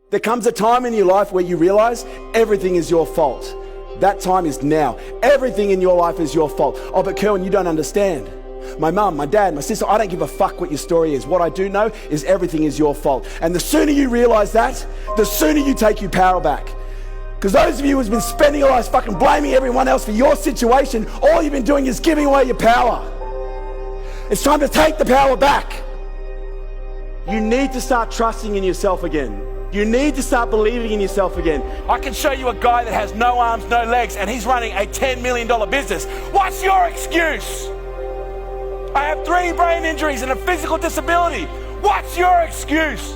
There comes a time in your life where you realize everything is your fault. That time is now. Everything in your life is your fault. Oh, but Kerwin, you don't understand. My mum, my dad, my sister, I don't give a fuck what your story is. What I do know is everything is your fault. And the sooner you realize that, the sooner you take your power back. Because those of you who's been spending your lives fucking blaming everyone else for your situation, all you've been doing is giving away your power. It's time to take the power back. You need to start trusting in yourself again. You need to start believing in yourself again. I can show you a guy that has no arms, no legs, and he's running a $10 million business. What's your excuse? I have 3 brain injuries and a physical disability. What's your excuse?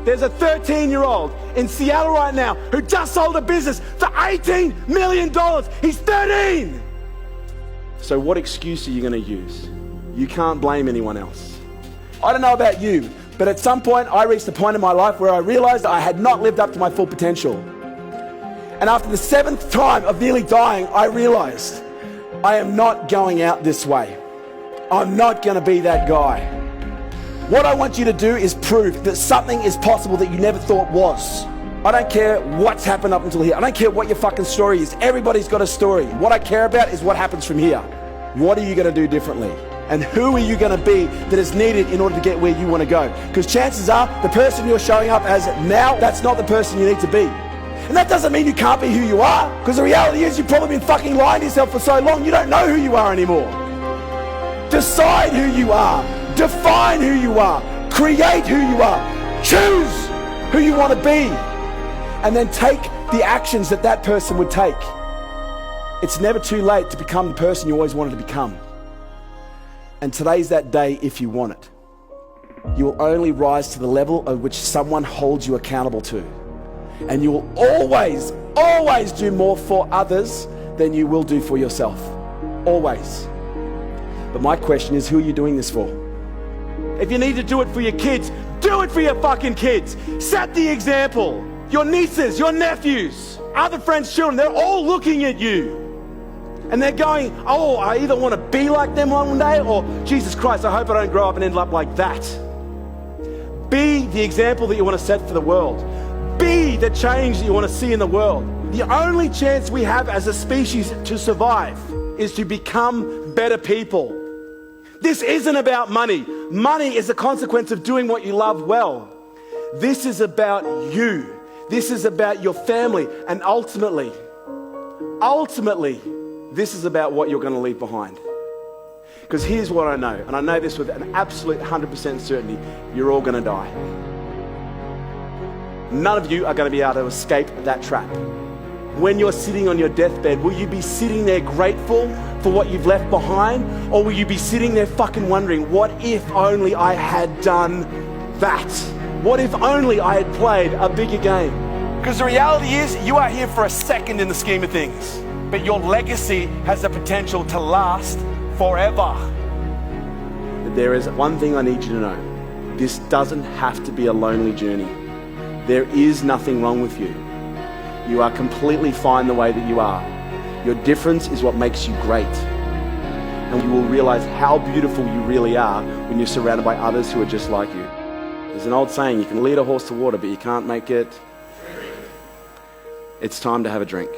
There's a 13-year-old in Seattle right now who just sold a business for $18 million. He's 13. So what excuse are you going to use? You can't blame anyone else. I don't know about you, but at some point I reached a point in my life where I realized I had not lived up to my full potential. And after the 7th time of nearly dying, I realized I am not going out this way. I'm not going to be that guy. What I want you to do is prove that something is possible that you never thought was. I don't care what's happened up until here. I don't care what your fucking story is. Everybody's got a story. What I care about is what happens from here. What are you going to do differently? And who are you going to be that is needed in order to get where you want to go? Because chances are the person you're showing up as now, that's not the person you need to be. And that doesn't mean you can't be who you are, because the reality is you've probably been fucking lying to yourself for so long you don't know who you are anymore. Decide who you are. Define who you are. Create who you are. Choose who you want to be. And then take the actions that that person would take. It's never too late to become the person you always wanted to become. And today's that day if you want it. You will only rise to the level at which someone holds you accountable to. And you will always, always do more for others than you will do for yourself. Always. But my question is, who are you doing this for? If you need to do it for your kids, do it for your fucking kids. Set the example. Your nieces, your nephews, other friends' children, they're all looking at you. And they're going, oh, I either want to be like them one day, or Jesus Christ, I hope I don't grow up and end up like that. Be the example that you want to set for the world. Be the change that you want to see in the world. The only chance we have as a species to survive is to become better people. This isn't about money. Money is a consequence of doing what you love well. This is about you. This is about your family. And ultimately, this is about what you're going to leave behind. Because here's what I know, and I know this with an absolute 100% certainty, you're all going to die. None of you are going to be able to escape that trap. When you're sitting on your deathbed, will you be sitting there grateful for what you've left behind? Or will you be sitting there fucking wondering, what if only I had done that? What if only I had played a bigger game? Because the reality is, you are here for a second in the scheme of things. But your legacy has the potential to last forever. But there is one thing I need you to know. This doesn't have to be a lonely journey. There is nothing wrong with you. You are completely fine the way that you are. Your difference is what makes you great. And you will realize how beautiful you really are when you're surrounded by others who are just like you. There's an old saying, you can lead a horse to water, but you can't make it. It's time to have a drink.